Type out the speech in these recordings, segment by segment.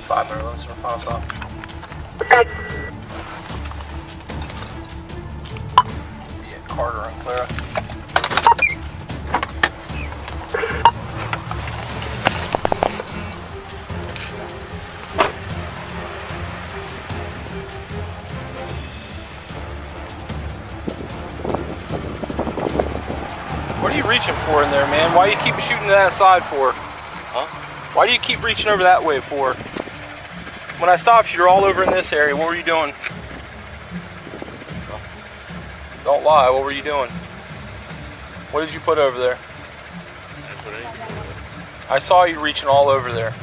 5-minute limits on the final stop. Yeah, Carter and Clara. What are you reaching for in there, man? Why do you keep shooting to that side for? Huh? Why do you keep reaching over that way for? When I stopped you, you're all over in this area. What were you doing? Don't lie. What were you doing? What did you put over there? I didn't put anything over there. I saw you reaching all over there.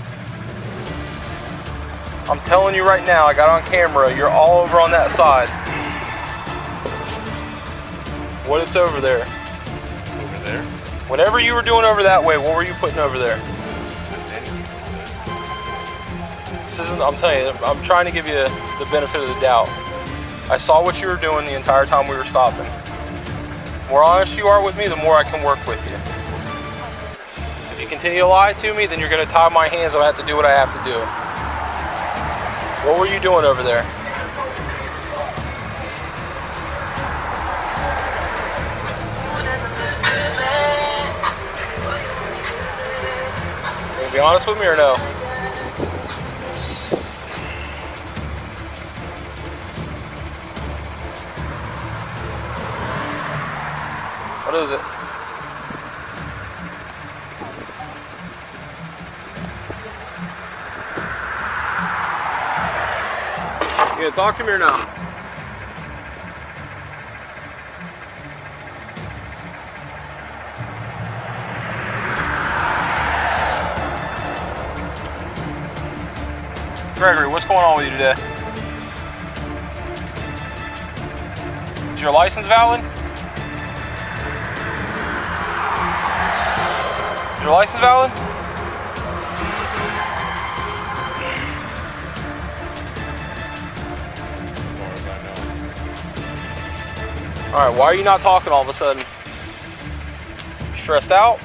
I'm telling you right now, I got on camera, you're all over on that side. What is over there? Over there? Whatever you were doing over that way, what were you putting over there? This isn't, I'm telling you, I'm trying to give you the benefit of the doubt. I saw what you were doing the entire time we were stopping. The more honest you are with me, the more I can work with you. If you continue to lie to me, then you're going to tie my hands and I have to do what I have to do. What were you doing over there? Can you be honest with me or no? What is it? You gonna talk to me or no? Gregory, what's going on with you today? Is your license valid? Is your license valid? Alright, why are you not talking all of a sudden? Stressed out?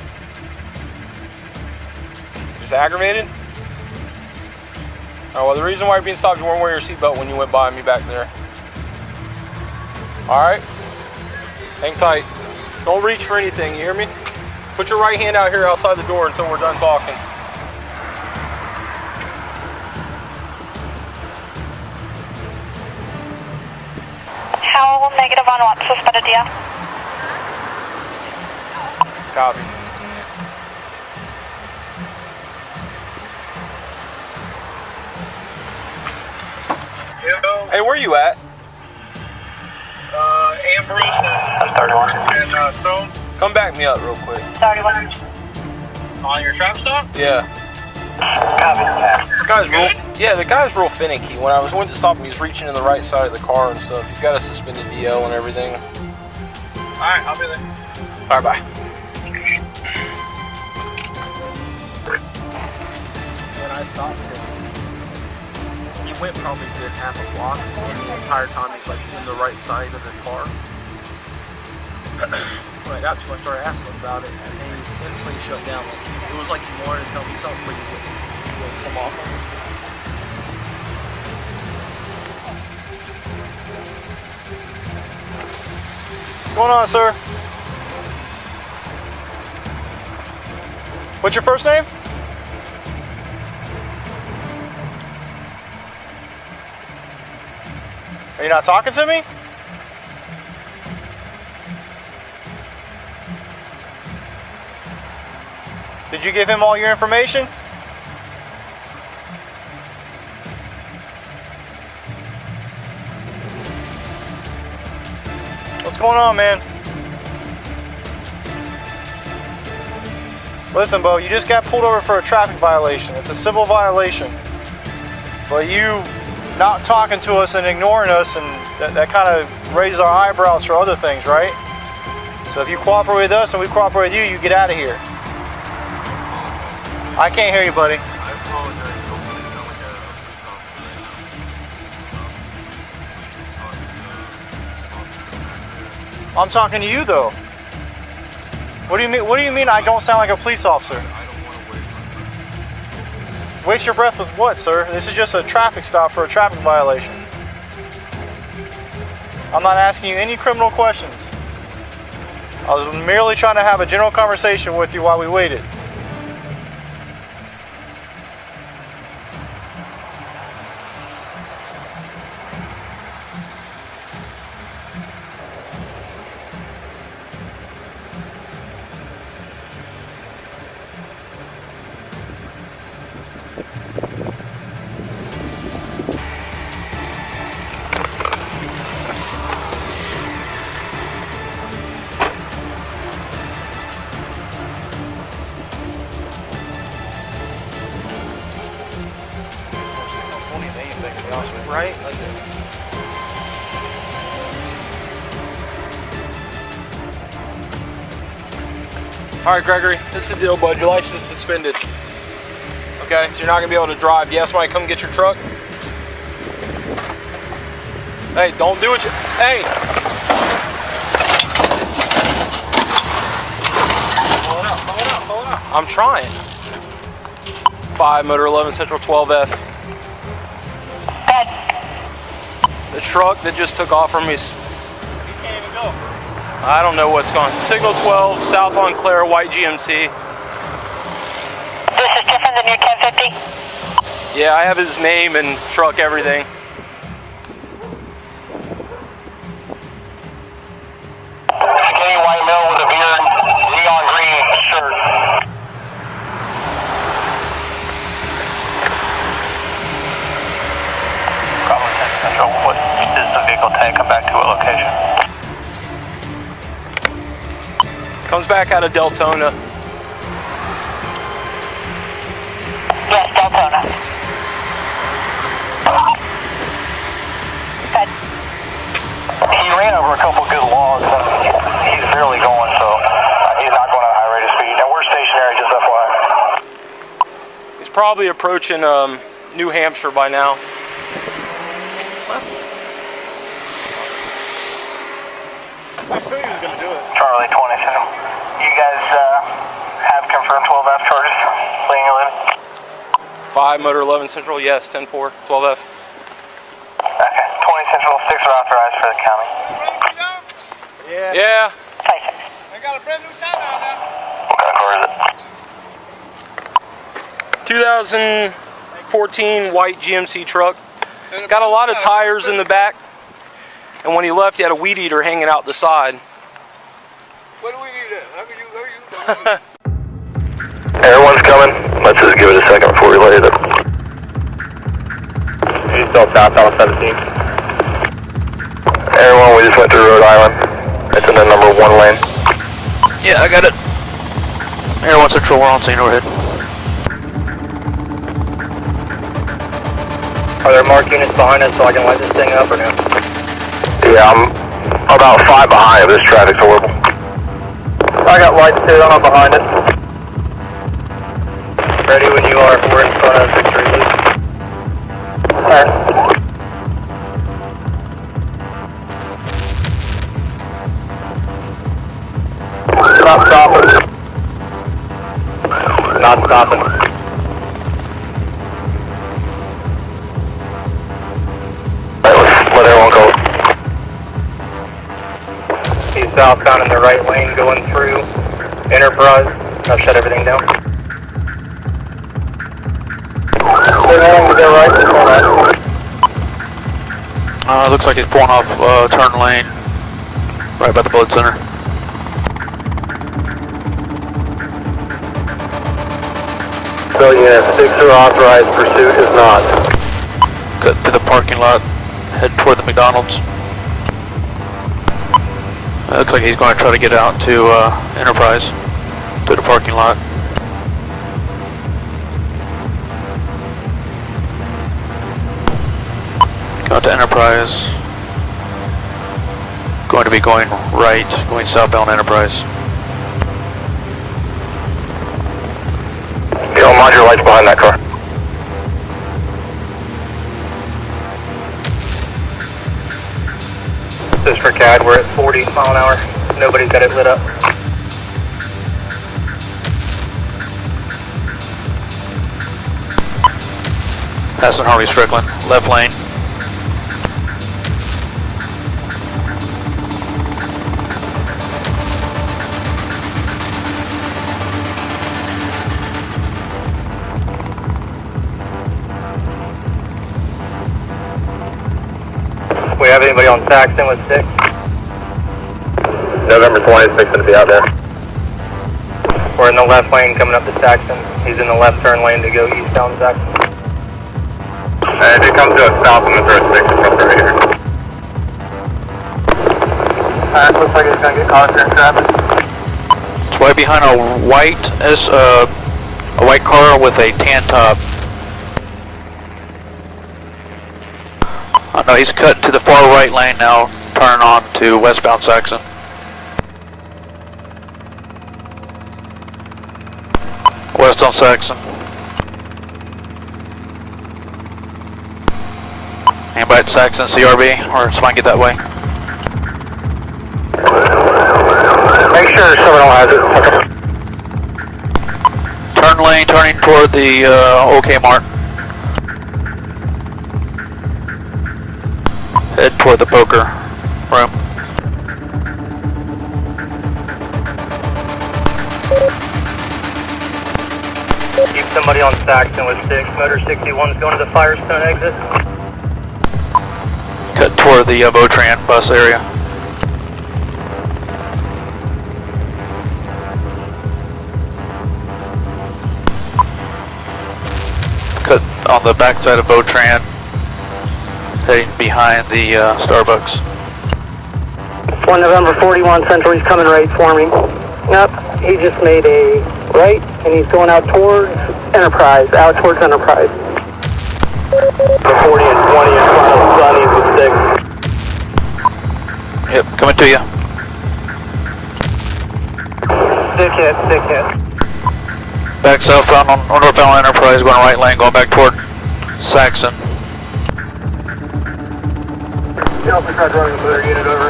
Just aggravated? Alright, well the reason why you're being stopped, you weren't wearing your seatbelt when you went by me back there. Alright? Hang tight. Don't reach for anything, you hear me? Put your right hand out here outside the door until we're done talking. How negative on what? Suspended, yeah? Copy. Hello. Hey, where you at? Ambrose and Stone. Come back me up real quick. 31. On your trap stop? Yeah. This guy's real. Yeah, the guy's real finicky. When I went to stop him, he was reaching in the right side of the car and stuff. He's got a suspended DL and everything. Alright, I'll be there. Alright, bye. When I stopped him, he went probably a good half a block, and the entire time he's like in the right side of the car. When I got to him, I started asking him about it, and then he instantly shut down. Like, it was like he wanted to tell me something, but he wouldn't come off on it. What's going on, sir? What's your first name? Are you not talking to me? Did you give him all your information? What's going on, man? Listen, Bo, you just got pulled over for a traffic violation. It's a civil violation. But you not talking to us and ignoring us, and that kind of raises our eyebrows for other things, right? So if you cooperate with us and we cooperate with you, you get out of here. I can't hear you, buddy. I apologize. Don't want to sound like a police officer right now. I'm talking to you, though. What do you mean? What do you mean I don't sound like a police officer? I don't want to waste my time. Waste your breath with what, sir? This is just a traffic stop for a traffic violation. I'm not asking you any criminal questions. I was merely trying to have a general conversation with you while we waited. Right? Like all right, Gregory, this is the deal, bud. Your license is suspended. Okay, so you're not gonna be able to drive. You ask somebody to come get your truck. Hey, don't do it. Hey! Pull it out. I'm trying. 5 motor 11 Central 12F. The truck that just took off from me. You can't even go. I don't know what's going on. Signal 12, South on Claire, white GMC. This is different than your 1050? Yeah, I have his name and truck, everything. Skinny white male with a beard, neon green shirt. Problem 10 Central, what is the vehicle tank? Come back to a location. Comes back out of Deltona. Yes, Deltona. Good. He ran over a couple good logs and he's barely going, so he's not going at a high rate of speed. And we're stationary, just FYI. He's probably approaching New Hampshire by now. I knew he was going to do it. Charlie 20, send him. You guys have confirmed 12F charges, laying illegal? 5 motor 11 Central, yes, 10-4, 12F. Okay, 20 Central, 6 are authorized for the county. Yeah. Yeah. I got a brand new tire on now. What kind of car is it? 2014 white GMC truck. Got a lot of tires in the back. And when he left, he had a weed eater hanging out the side. What do we need at? Everyone's coming. Let's just give it a second before we lay it. He's still southbound 17. Everyone, we just went through Rhode Island. It's in the number 1 lane. Yeah, I got it. Air 1 Central, we're on scene overhead. Are there marked units behind us so I can light this thing up or no? Yeah, I'm about 5 behind if this traffic's horrible. I got lights too, I'm behind it. Ready when you are, we're in front of Victory Loop. Alright. Not stopping. Not stopping. Let everyone go. He's southbound in the right lane going through Enterprise. I've shut everything down. Looks like he's pulling off turn lane right by the blood center. So yeah, 6 are authorized, pursuit is not. Cut through the parking lot, head toward the McDonald's. Looks like he's going to try to get out to Enterprise, to the parking lot. Got to Enterprise. Going to be going right, going southbound Enterprise. Yo, mind your lights behind that car. This is for CAD, we're at 40 mile an hour. Nobody's got it lit up. Passing Harley Strickland, left lane. We have anybody on Saxon with 6? November 26th to be out there. We're in the left lane coming up to Saxon. He's in the left turn lane to go eastbound Saxon. If it comes to a stop, I'm going to throw a 6 across the radar. Alright, looks like it's going to get caught here in traffic. It's right behind a white car with a tan top. Oh no, he's cut to the far right lane now, turning on to westbound Saxon. West on Saxon. Anybody at Saxon CRB, or somebody get that way? Make sure someone has it. Turn lane, turning toward the OK Mart. Head toward the poker room. Keep somebody on Saxon with 6. Motor 61's going to the Firestone exit. Cut toward the Motran bus area. Cut on the backside of Motran, heading behind the Starbucks. 1 November 41 Central, he's coming right for me. Yep, he just made a right, and he's going out towards Enterprise, The 40 and 20 in front of Sonny's with 6. Yep, coming to you. Stick hit. Back southbound on northbound Enterprise, going right lane, going back toward Saxon. Delta tried running the motor unit over.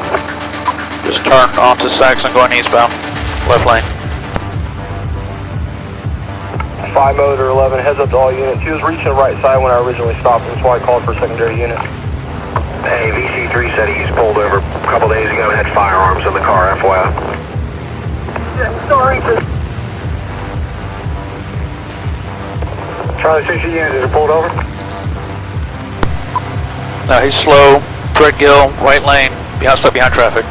Just turn onto Saxon, going eastbound, left lane. 5 motor 11, heads up to all units. He was reaching the right side when I originally stopped him, that's why I called for a secondary unit. Hey, VC3 said he's pulled over a couple days ago and had firearms in the car, FYI. Yeah, sorry. Charlie 60 units, is it pulled over? No, he's slow, thread gill, right lane, stuck behind traffic.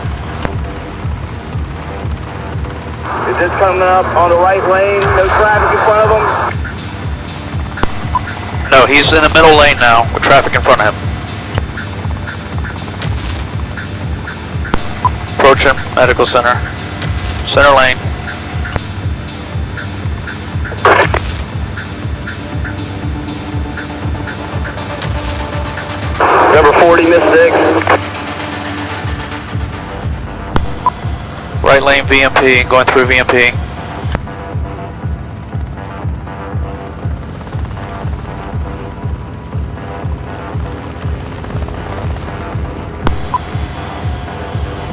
Is this coming up on the right lane? No traffic in front of him? No, he's in the middle lane now, with traffic in front of him. Approaching medical center. Center lane. Number 40, Miss 6. Right lane VMP, going through VMP.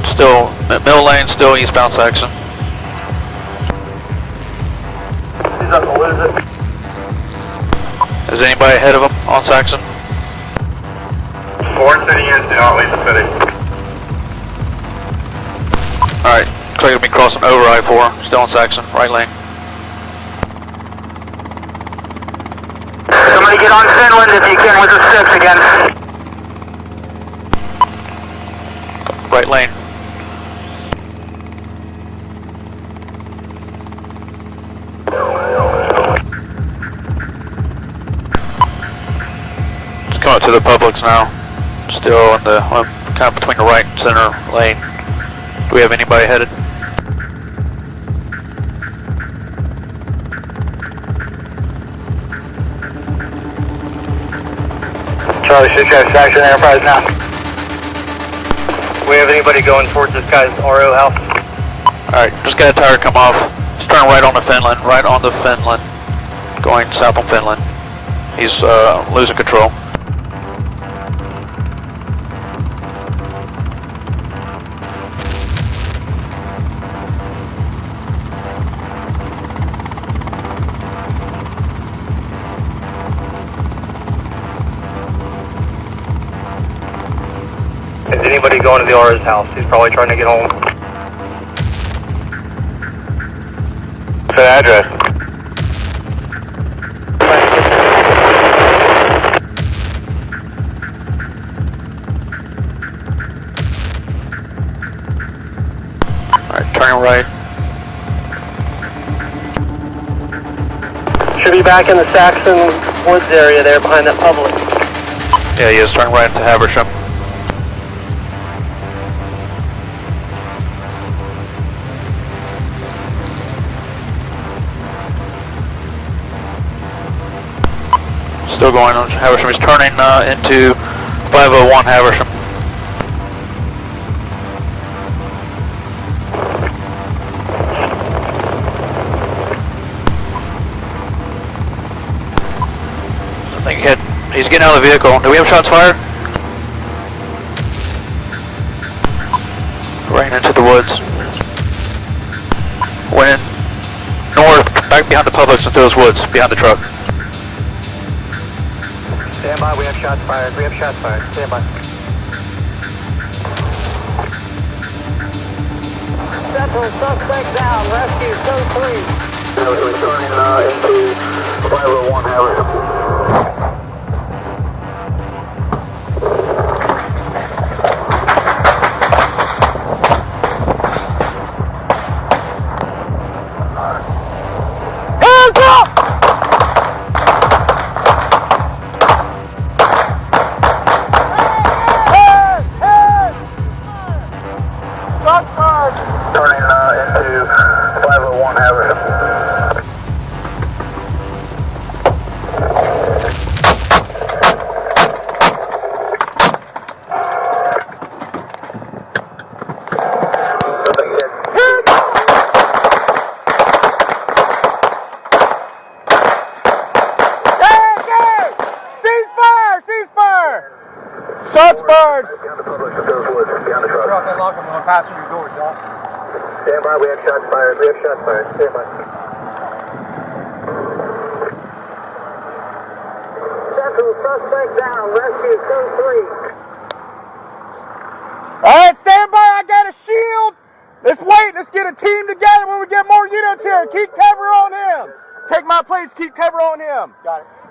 Still, middle lane, still eastbound Saxon. He's not gonna lose it. Is anybody ahead of him on Saxon? 4 city units, do not leave the city. Alright, looks like it'll be crossing over I-4, still on Saxon, right lane. Somebody get on Finland if you can with the 6 again. Right lane. Just come up to the Publix now. Still in the, kind of between the right and center lane. Do we have anybody headed? Charlie 6 guys, Saxon Enterprise now. We have anybody going towards this guy's RO house? Alright, just got a tire come off. Just turn right on to Finland, going south on Finland. He's losing control. anybody going to the RS house. He's probably trying to get home. What's that address? Alright, turning right. Should be back in the Saxon Woods area there behind that public. Yeah, he is turning right into Haversham. Still going on Haversham. He's turning into 501 Haversham. I think he's getting out of the vehicle. Do we have shots fired? Right into the woods. Went in north, back behind the Publix into those woods, behind the truck. Stand by, we have shots fired. We have shots fired. Stand by. Central suspect down, rescue code 3. I was returning into 501 Haversham. Turning into 501 Haversham. Shots fired! Behind the Publix into those woods, behind the truck. Drop that lock, I'm going to pass through your door, John. Stand by, we have shots fired. We have shots fired. Stand by. Central suspect down, rescue code 3. Alright, stand by, I got a shield! Let's wait, let's get a team together when we get more units here. Keep cover on him! Take my place, keep cover on him. Got it.